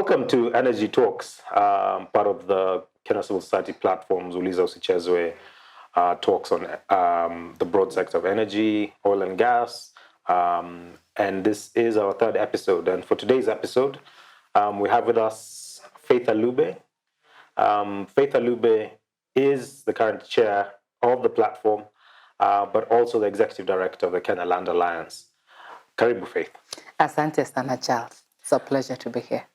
Welcome to Energy Talks, part of the Kenya Civil Society platform's Uliza Usichezwe talks on the broad sector of energy, oil and gas. And this is our third episode. And for today's episode, we have with us Faith Alubbe. Faith Alubbe is the current chair of the platform, but also the executive director of the Kenya Land Alliance. Karibu, Faith. Asante sana, Charles. It's a pleasure to be here.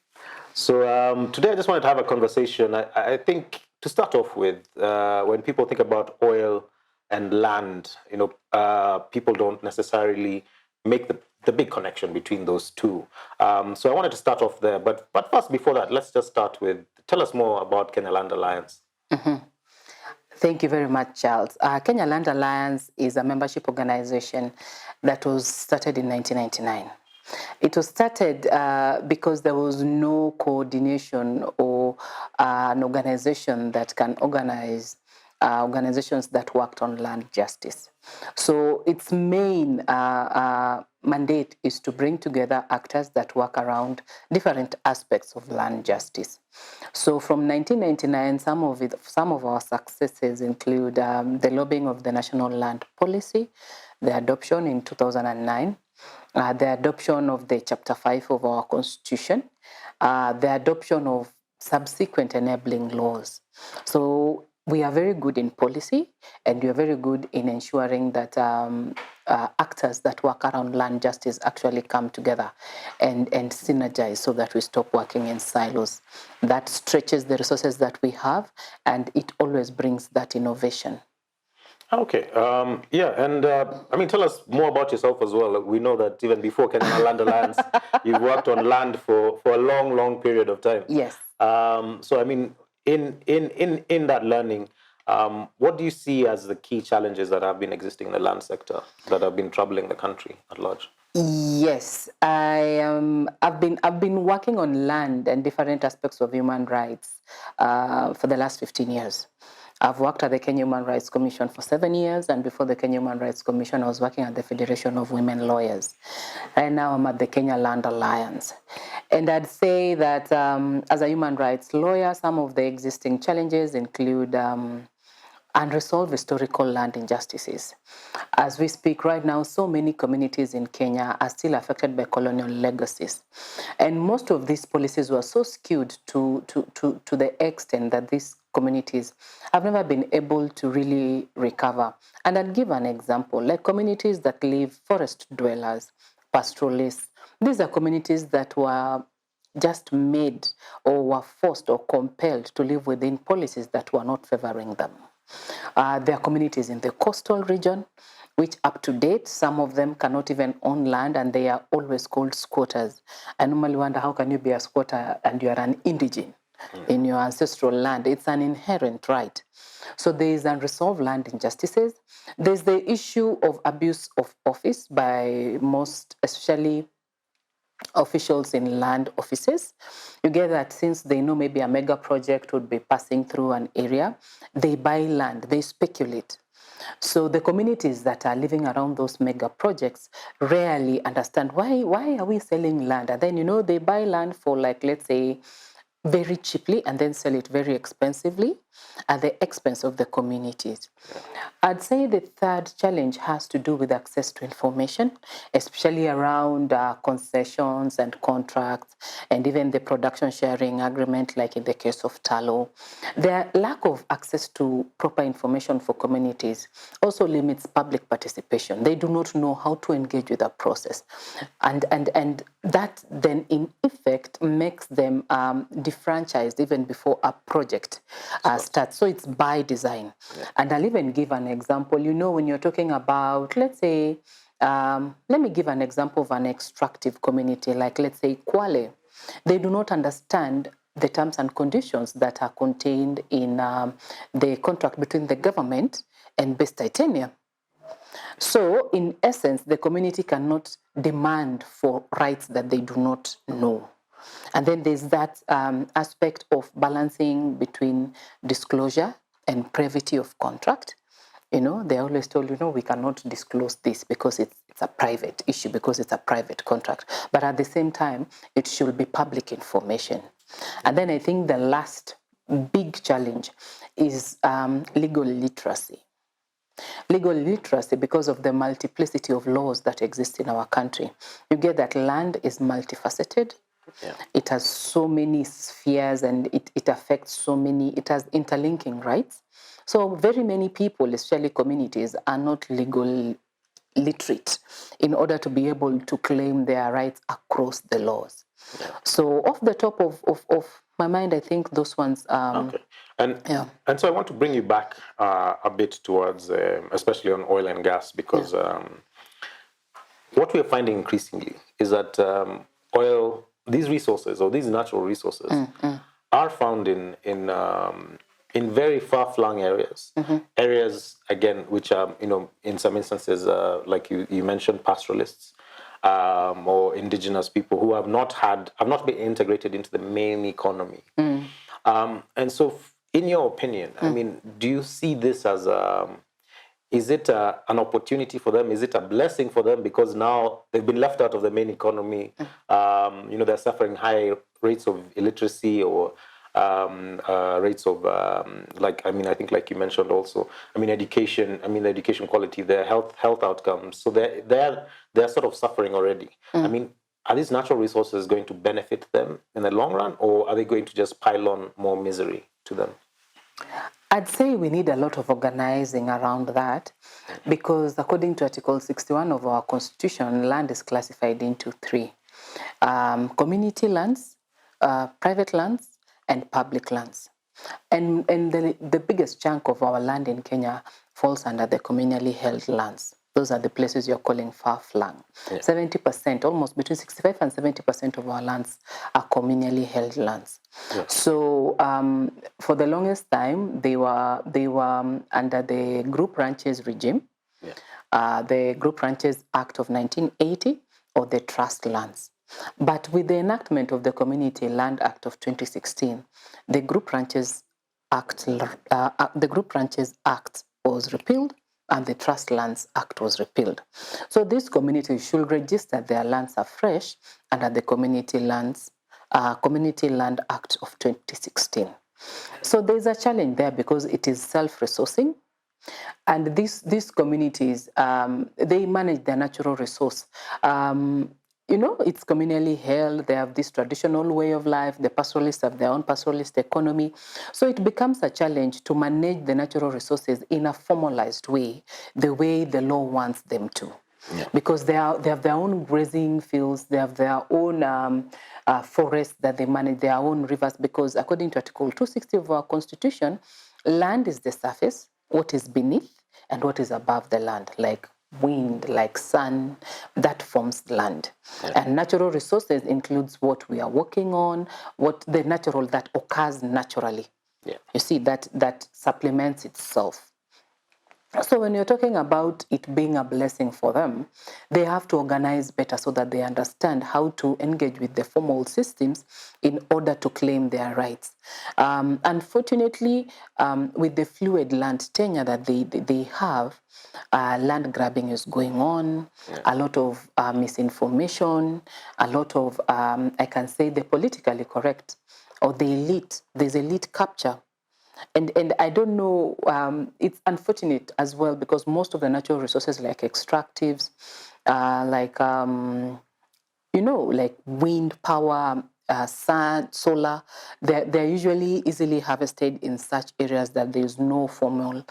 So today I just wanted to have a conversation. I think to start off with, when people think about oil and land, people don't necessarily make the big connection between those two. So I wanted to start off there. But first, before that, let's just start with, tell us more about Kenya Land Alliance. Mm-hmm. Thank you very much, Charles. Kenya Land Alliance is a membership organization that was started in 1999. It was started because there was no coordination or an organization that can organize organizations that worked on land justice. So its main mandate is to bring together actors that work around different aspects of land justice. So from 1999, some of our successes include the lobbying of the National Land Policy, the adoption in 2009, the adoption of the Chapter 5 of our Constitution, the adoption of subsequent enabling laws. So we are very good in policy, and we are very good in ensuring that actors that work around land justice actually come together and synergize so that we stop working in silos. That stretches the resources that we have, and it always brings that innovation. Okay. Tell us more about yourself as well. We know that even before Kenya Land Alliance, you've worked on land for a long, long period of time. Yes. In that learning, what do you see as the key challenges that have been existing in the land sector that have been troubling the country at large? Yes, I've been working on land and different aspects of human rights for the last 15 years. I've worked at the Kenya Human Rights Commission for 7 years, and before the Kenya Human Rights Commission, I was working at the Federation of Women Lawyers. And now I'm at the Kenya Land Alliance. And I'd say that as a human rights lawyer, some of the existing challenges include unresolved historical land injustices. As we speak right now, so many communities in Kenya are still affected by colonial legacies. And most of these policies were so skewed to the extent that these communities have never been able to really recover. And I'll give an example, like communities that live forest dwellers, pastoralists. These are communities that were just made or were forced or compelled to live within policies that were not favoring them. There are communities in the coastal region, which up to date, some of them cannot even own land, and they are always called squatters. I normally wonder, how can you be a squatter and you are an indigene in your ancestral land? It's an inherent right. So there is unresolved land injustices. There's the issue of abuse of office by most, especially officials in land offices. You get that since they know maybe a mega project would be passing through an area, they buy land, they speculate. So the communities that are living around those mega projects rarely understand why are we selling land? And then, they buy land for, like, let's say, very cheaply and then sell it very expensively at the expense of the communities. I'd say the third challenge has to do with access to information, especially around concessions and contracts, and even the production sharing agreement, like in the case of Talo. The lack of access to proper information for communities also limits public participation. They do not know how to engage with the process. And that then, in effect, makes them defranchised even before a project starts. So it's by design. Yeah. And I'll even give an example. When you're talking about, let's say, let me give an example of an extractive community, like, let's say, Kwale. They do not understand the terms and conditions that are contained in the contract between the government and Base Titanium. So, in essence, the community cannot demand for rights that they do not know. And then there's that aspect of balancing between disclosure and brevity of contract. They're always told, we cannot disclose this because it's a private issue, because it's a private contract. But at the same time, it should be public information. And then I think the last big challenge is legal literacy. Legal literacy, because of the multiplicity of laws that exist in our country. You get that land is multifaceted. Yeah. It has so many spheres and it affects so many, it has interlinking rights. So very many people, especially communities, are not legal literate in order to be able to claim their rights across the laws. Yeah. So off the top of my mind, I think those ones. Okay. And so I want to bring you back a bit towards, especially on oil and gas, because what we are finding increasingly is that oil, these resources or these natural resources, are found in very far-flung areas. Areas, again, which are, in some instances, like you mentioned, pastoralists, or indigenous people who have not been integrated into the main economy. And so, in your opinion, I mean, do you see this as is it an opportunity for them? Is it a blessing for them because now they've been left out of the main economy? They're suffering high rates of illiteracy or rates of I think like you mentioned also. Education. The education quality, their health outcomes. So they're sort of suffering already. Are these natural resources going to benefit them in the long run, or are they going to just pile on more misery to them? I'd say we need a lot of organizing around that, because according to Article 61 of our Constitution, land is classified into three: community lands, private lands, and public lands. And the biggest chunk of our land in Kenya falls under the communally held lands. Those are the places you're calling far-flung. 70%, almost between 65 and 70% of our lands are communally held lands. Yeah. So for the longest time, they were under the group ranches regime, the Group Ranches Act of 1980, or the trust lands. But with the enactment of the Community Land Act of 2016, the Group Ranches Act was repealed, and the Trust Lands Act was repealed. So these communities should register their lands afresh under the Community Land Act of 2016. So there's a challenge there because it is self-resourcing. And these communities, they manage their natural resource. It's communally held. They have this traditional way of life. The pastoralists have their own pastoralist economy. So it becomes a challenge to manage the natural resources in a formalized way, the way the law wants them to. Yeah. Because they have their own grazing fields, they have their own forests that they manage, their own rivers, because according to Article 260 of our Constitution, land is the surface, what is beneath, and what is above the land, like wind, like sun, that forms land. Yeah. And natural resources includes what we are working on, what the natural that occurs naturally. Yeah. You see, that supplements itself. So when you're talking about it being a blessing for them, they have to organize better so that they understand how to engage with the formal systems in order to claim their rights. Unfortunately, with the fluid land tenure that they have, land grabbing is going on, a lot of misinformation, a lot of, I can say, the politically correct or the elite, there's elite capture. And I don't know, it's unfortunate as well because most of the natural resources like extractives, like wind power, sun, solar, they're usually easily harvested in such areas that there's no formal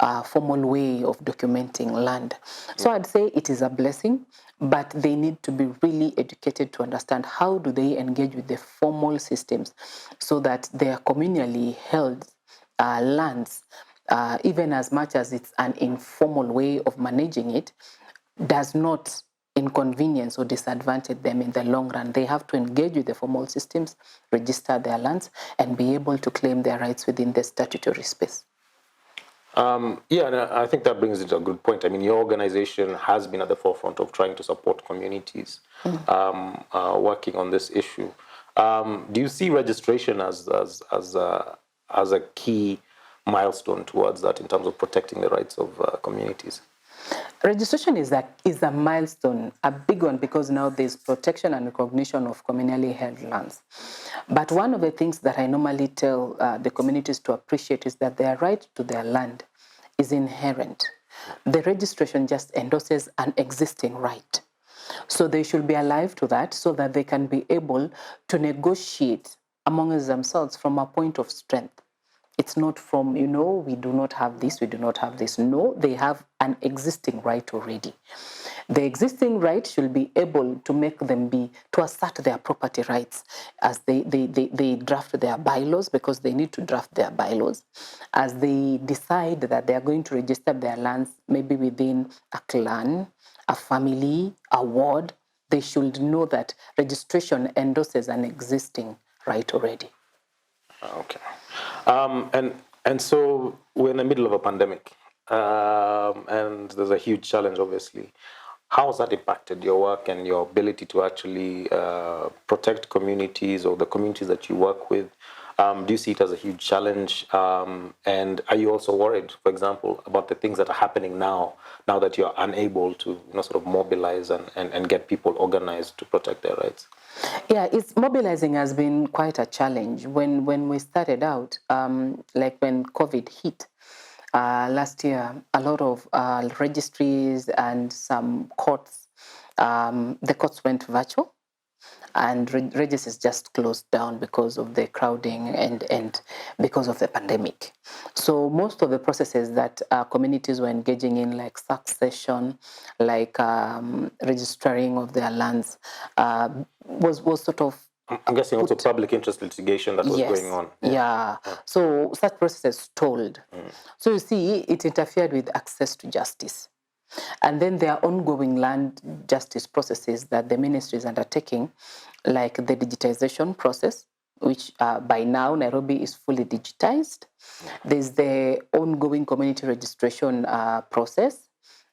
way of documenting land. So I'd say it is a blessing, but they need to be really educated to understand how do they engage with the formal systems so that they are communally held lands, even as much as it's an informal way of managing it, does not inconvenience or disadvantage them in the long run. They have to engage with the formal systems, register their lands, and be able to claim their rights within the statutory space. And I think that brings it to a good point. Your organization has been at the forefront of trying to support communities working on this issue. Do you see registration as a key milestone towards that in terms of protecting the rights of communities? Registration is a milestone, a big one, because now there's protection and recognition of communally held lands. But one of the things that I normally tell the communities to appreciate is that their right to their land is inherent. The registration just endorses an existing right. So they should be alive to that so that they can be able to negotiate amongst themselves from a point of strength. It's not from, we do not have this, we do not have this. No, they have an existing right already. The existing right should be able to make them to assert their property rights as they draft their bylaws, because they need to draft their bylaws, as they decide that they are going to register their lands, maybe within a clan, a family, a ward. They should know that registration endorses an existing right already. Okay. And so we're in the middle of a pandemic, and there's a huge challenge, obviously. How has that impacted your work and your ability to actually protect communities or the communities that you work with? Do you see it as a huge challenge? And are you also worried, for example, about the things that are happening now that you're unable to sort of mobilize and get people organized to protect their rights? Yeah, mobilizing has been quite a challenge. When we started out, like when COVID hit last year, a lot of registries and some courts, the courts went virtual, and registries just closed down because of the crowding and because of the pandemic. So most of the processes that communities were engaging in, like succession, like registering of their lands, was sort of, I'm guessing also public interest litigation that was going on. Yeah. So such processes stalled. So you see, it interfered with access to justice. And then there are ongoing land justice processes that the ministry is undertaking, like the digitization process, which by now Nairobi is fully digitized. There's the ongoing community registration process,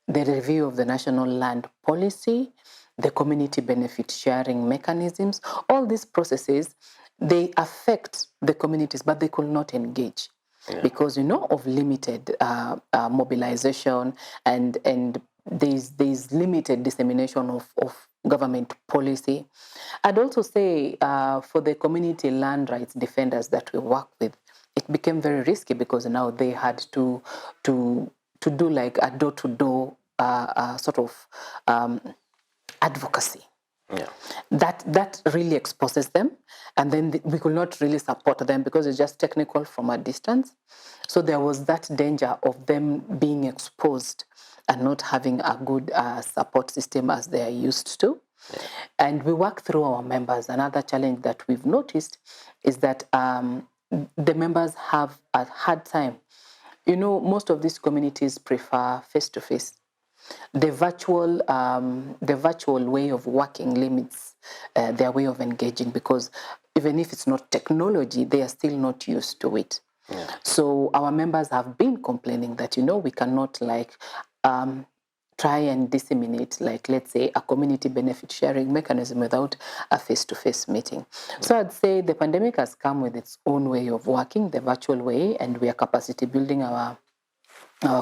the review of the national land policy, the community benefit sharing mechanisms. All these processes, they affect the communities, but they could not engage. Because of limited mobilization and there's limited dissemination of government policy. I'd also say for the community land rights defenders that we work with, it became very risky because now they had to do like a door-to-door sort of advocacy. Yeah. That really exposes them, and then we could not really support them because it's just technical from a distance. So there was that danger of them being exposed and not having a good support system as they are used to. Yeah. And we work through our members. Another challenge that we've noticed is that the members have a hard time. Most of these communities prefer face-to-face. The virtual way of working limits their way of engaging, because even if it's not technology, they are still not used to it. Yeah. So our members have been complaining that we cannot try and disseminate, like, let's say, a community benefit sharing mechanism without a face-to-face meeting. Yeah. So I'd say the pandemic has come with its own way of working, the virtual way, and we are capacity building our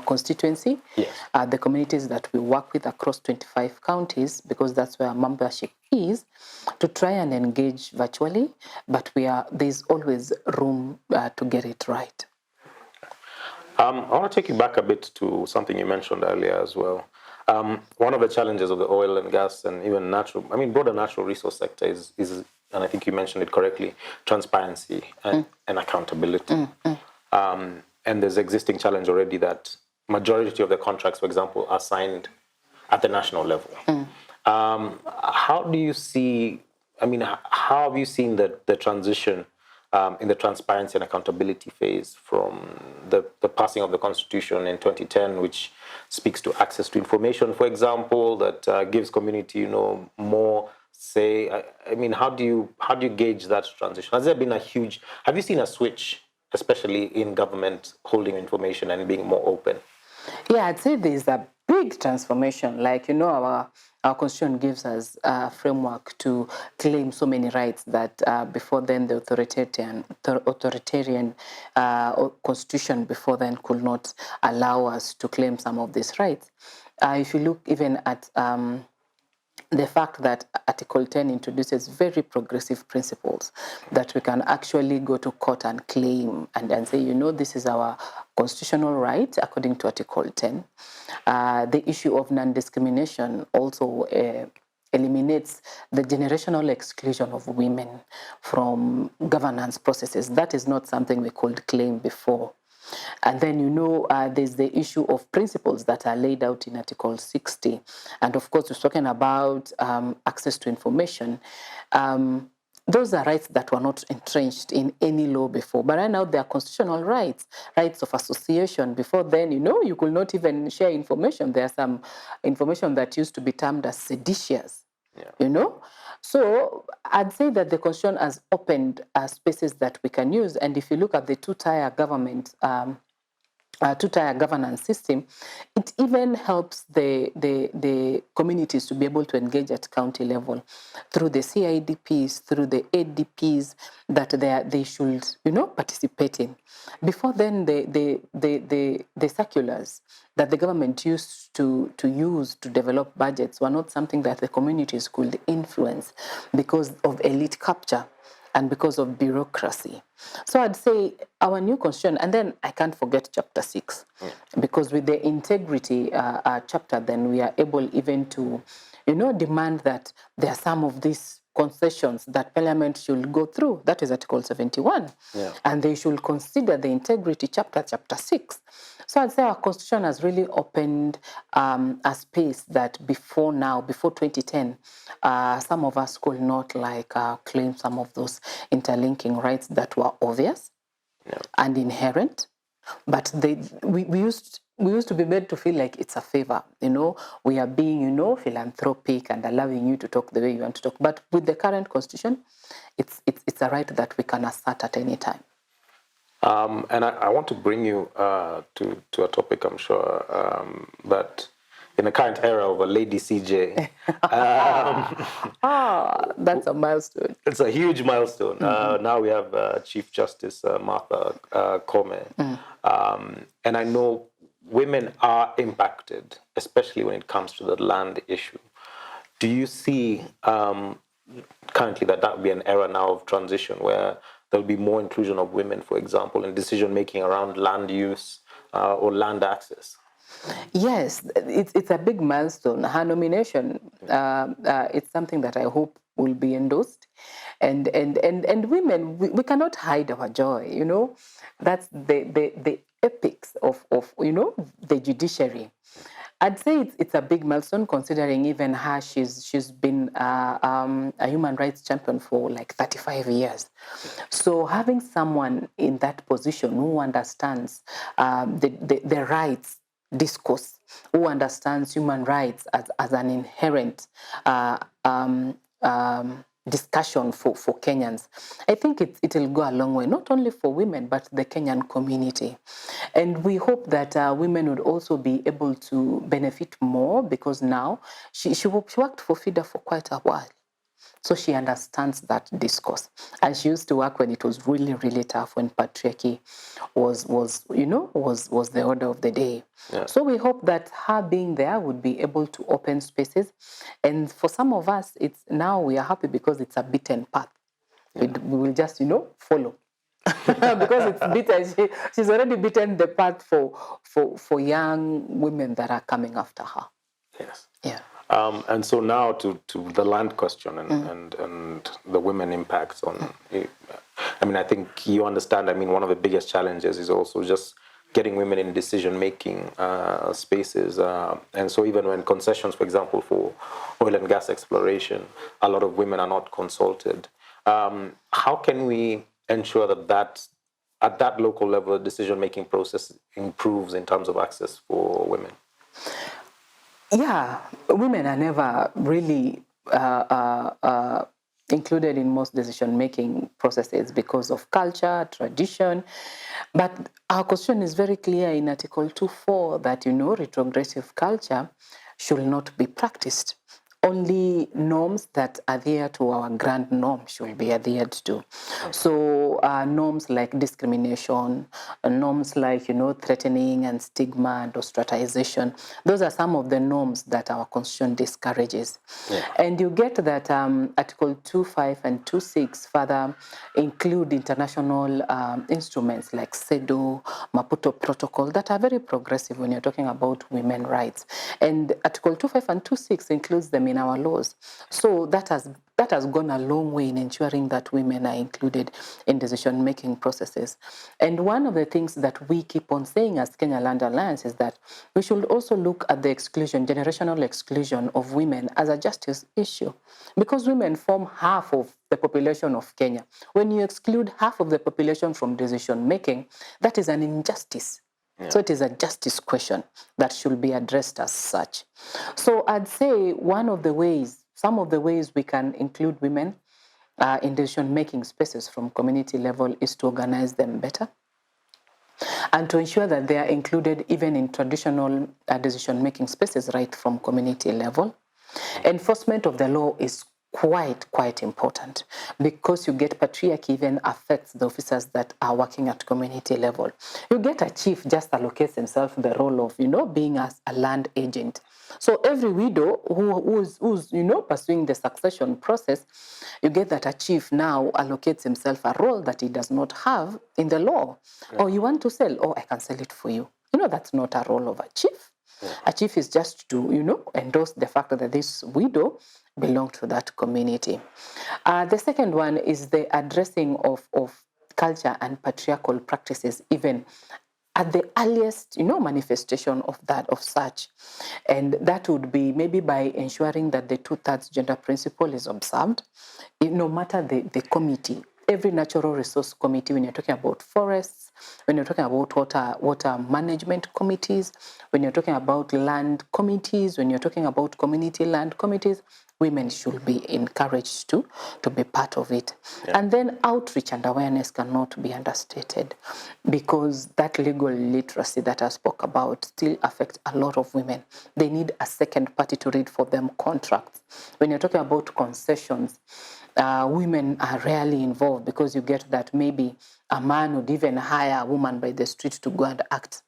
constituency, yes. The communities that we work with across 25 counties, because that's where our membership is, to try and engage virtually, but there's always room to get it right. I want to take you back a bit to something you mentioned earlier as well. One of the challenges of the oil and gas and even broader natural resource sector is, and I think you mentioned it correctly, transparency and accountability. And there's existing challenge already that majority of the contracts, for example, are signed at the national level. How do you see, how have you seen the transition in the transparency and accountability phase from the passing of the Constitution in 2010, which speaks to access to information, for example, that gives community, more say? How do you gauge that transition? Has there been have you seen a switch, especially in government, holding information and being more open? Yeah, I'd say there's a big transformation. Like, our constitution gives us a framework to claim so many rights that before then the authoritarian constitution before then could not allow us to claim some of these rights. if you look even at the fact that Article 10 introduces very progressive principles that we can actually go to court and claim and say, this is our constitutional right according to Article 10. The issue of non-discrimination also eliminates the generational exclusion of women from governance processes. That is not something we could claim before. And then, there's the issue of principles that are laid out in Article 60. And of course, we're talking about access to information. Those are rights that were not entrenched in any law before. But right now, they are constitutional rights, rights of association. Before then, you could not even share information. There are some information that used to be termed as seditious. Yeah. So I'd say that the Constitution has opened spaces that we can use. And if you look at the two-tier government, two-tier governance system, it even helps the communities to be able to engage at county level through the CIDPs, through the ADPs that they should participate in. Before then, the circulars that the government used to use to develop budgets were not something that the communities could influence because of elite capture and because of bureaucracy. So I'd say our new constitution, and then I can't forget chapter 6, because with the integrity chapter, then we are able even to, demand that there are some of these concessions that Parliament should go through. That is Article 71. Yeah. And they should consider the integrity chapter 6. So I'd say our constitution has really opened a space that before 2010, some of us could not claim some of those interlinking rights that were obvious and inherent. But we used to be made to feel like it's a favor. We are being, philanthropic and allowing you to talk the way you want to talk. But with the current constitution, it's a right that we can assert at any time. And I want to bring you to a topic, I'm sure, that in the current era of a lady CJ. That's a milestone. It's a huge milestone. Now we have Chief Justice Martha Koome. And I know women are impacted, especially when it comes to the land issue. Do you see currently that would be an era now of transition where there'll be more inclusion of women, for example, in decision-making around land use or land access? Yes, it's a big milestone. Her nomination, it's something that I hope will be endorsed. And women, we cannot hide our joy, That's the epics of the judiciary. I'd say it's a big milestone, considering even her, she's been a human rights champion for 35 years. So having someone in that position who understands the rights discourse, who understands human rights as an inherent discussion for Kenyans, I think it will go a long way, not only for women, but the Kenyan community. And we hope that women would also be able to benefit more, because now she worked for FIDA for quite a while. So she understands that discourse. And she used to work when it was really, really tough, when patriarchy was the order of the day. Yeah. So we hope that her being there would be able to open spaces. And for some of us, now we are happy because it's a beaten path. Yeah. We will just, follow. Because it's beaten. She's already beaten the path for young women that are coming after her. Yes. Yeah. And so now to the land question and the women impacts on, I think you understand, one of the biggest challenges is also just getting women in decision-making spaces. And so even when concessions, for example, for oil and gas exploration, a lot of women are not consulted. How can we ensure that at that local level, the decision-making process improves in terms of access for women? Yeah, women are never really included in most decision-making processes because of culture, tradition. But our constitution is very clear in Article 2.4 that, retrogressive culture should not be practiced. only norms that adhere to our grand norm should be adhered to. So norms like discrimination, norms like, threatening and stigma and ostracization, those are some of the norms that our constitution discourages. Yeah. And you get that Article 2.5 and 2.6 further include international instruments like CEDAW, Maputo Protocol that are very progressive when you're talking about women's rights. And Article 2.5 and 2.6 includes them in our laws. So that has gone a long way in ensuring that women are included in decision-making processes. And one of the things that we keep on saying as Kenya Land Alliance is that we should also look at the exclusion, generational exclusion of women as a justice issue, because women form half of the population of Kenya. When you exclude half of the population from decision-making, that is an injustice. Yeah. So it is a justice question that should be addressed as such. So I'd say some of the ways we can include women in decision-making spaces from community level is to organize them better and to ensure that they are included even in traditional decision-making spaces right from community level. Enforcement of the law is quite important, because you get patriarchy even affects the officers that are working at community level. You get a chief just allocates himself the role of, being as a land agent. So every widow who's pursuing the succession process, you get that a chief now allocates himself a role that he does not have in the law. Yeah. Oh, you want to sell? Oh, I can sell it for you. That's not a role of a chief. Yeah. A chief is just to, endorse the fact that this widow belongs to that community. The second one is the addressing of culture and patriarchal practices, even at the earliest, manifestation of such. And that would be maybe by ensuring that the 2/3 gender principle is observed, no matter the committee. Every natural resource committee, when you're talking about forests, when you're talking about water management committees, when you're talking about land committees, when you're talking about community land committees, women should be encouraged to be part of it. Yeah. And then outreach and awareness cannot be understated, because that legal literacy that I spoke about still affects a lot of women. They need a second party to read for them contracts. When you're talking about concessions, women are rarely involved, because you get that maybe a man would even hire a woman by the street to go and act,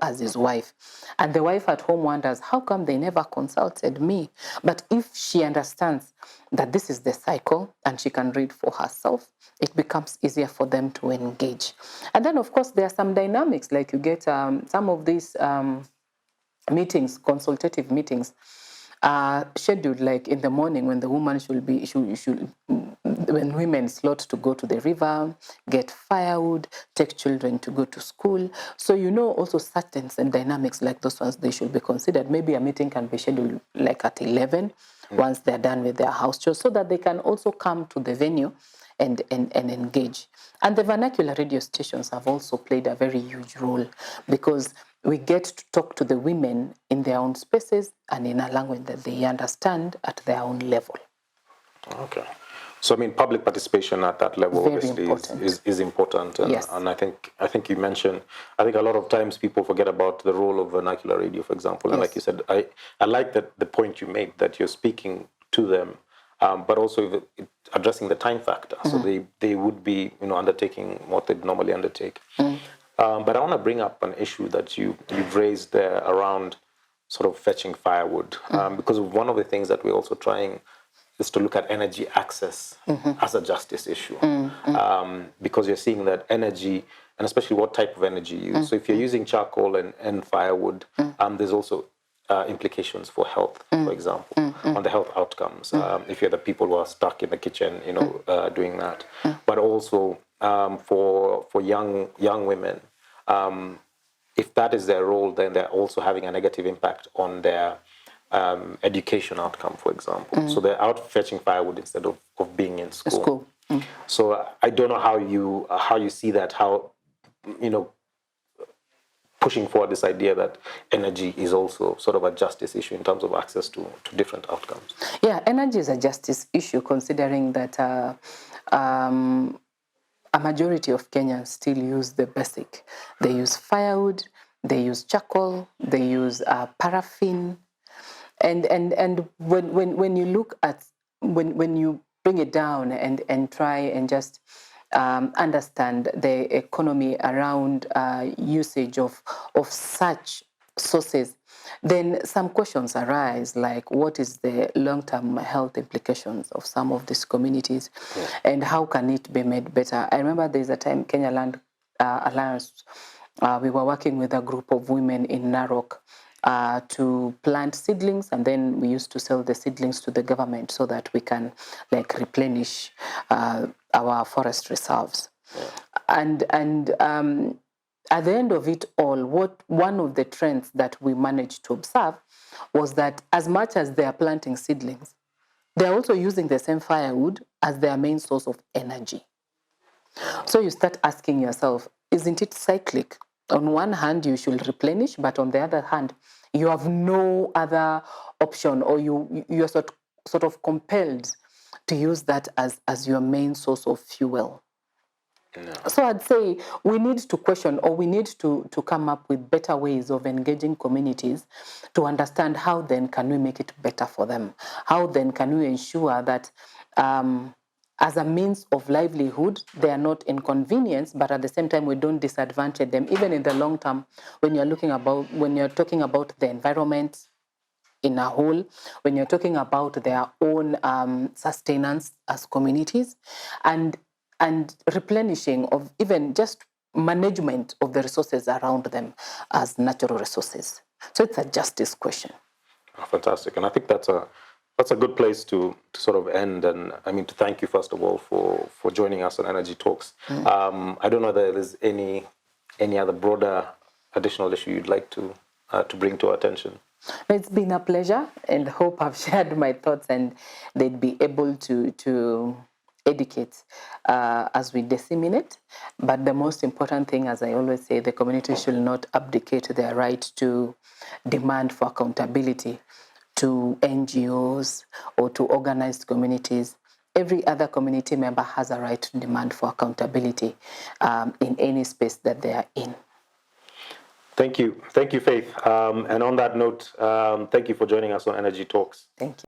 as his wife. And the wife at home wonders, how come they never consulted me? But if she understands that this is the cycle and she can read for herself, it becomes easier for them to engage. And then, of course, there are some dynamics, like you get some of these meetings, consultative meetings, scheduled like in the morning, when the woman when women slot to go to the river, get firewood, take children to go to school. So also certain and dynamics like those ones, they should be considered. Maybe a meeting can be scheduled like at 11 once they're done with their house chores, so that they can also come to the venue and engage. And the vernacular radio stations have also played a very huge role, because we get to talk to the women in their own spaces and in a language that they understand at their own level. Okay. So, public participation at that level obviously is important. And, yes. And I think you mentioned, I think a lot of times people forget about the role of vernacular radio, for example. And yes. Like you said, I like that the point you made, that you're speaking to them, but also addressing the time factor. Mm-hmm. So they would be, undertaking what they'd normally undertake. Mm-hmm. But I want to bring up an issue that you've raised there around sort of fetching firewood, because one of the things that we're also trying is to look at energy access as a justice issue, because you're seeing that energy, and especially what type of energy you use. So if you're using charcoal and firewood, there's also implications for health, for example, on the health outcomes. If you're the people who are stuck in the kitchen, doing that, but also for young women, if that is their role, then they're also having a negative impact on their education outcome, for example. So they're out fetching firewood instead of being in school. So I don't know how you see that, how pushing forward this idea that energy is also sort of a justice issue in terms of access to different outcomes. Yeah, energy is a justice issue, considering that a majority of Kenyans still use the basic. They use firewood, they use charcoal, they use paraffin. And when you look at, when you bring it down and try and just understand the economy around usage of such sources, then some questions arise, like what is the long-term health implications of some of these communities, and how can it be made better? I remember there's a time Kenya Land Alliance, we were working with a group of women in Narok to plant seedlings, and then we used to sell the seedlings to the government so that we can like replenish our forest reserves. And at the end of it all, one of the trends that we managed to observe was that as much as they are planting seedlings, they're also using the same firewood as their main source of energy. So you start asking yourself, isn't it cyclic? On one hand, you should replenish, but on the other hand, you have no other option, or you're sort of compelled to use that as your main source of fuel. No. So I'd say we need to question, or we need to come up with better ways of engaging communities to understand how then can we make it better for them? How then can we ensure that as a means of livelihood, they are not inconvenienced, but at the same time we don't disadvantage them, even in the long term, when you're talking about the environment in a whole, when you're talking about their own sustenance as communities, and replenishing of even just management of the resources around them as natural resources. So it's a justice question. Oh, fantastic. And I think that's a good place to sort of end. And I mean, to thank you, first of all, for joining us on Energy Talks. I don't know that there's any other broader additional issue you'd like to bring to our attention. It's been a pleasure, and hope I've shared my thoughts and they'd be able to educate as we disseminate. But the most important thing, as I always say, the community should not abdicate their right to demand for accountability to NGOs or to organized communities. Every other community member has a right to demand for accountability in any space that they are in. Thank you, Faith. And on that note, thank you for joining us on Energy Talks. Thank you.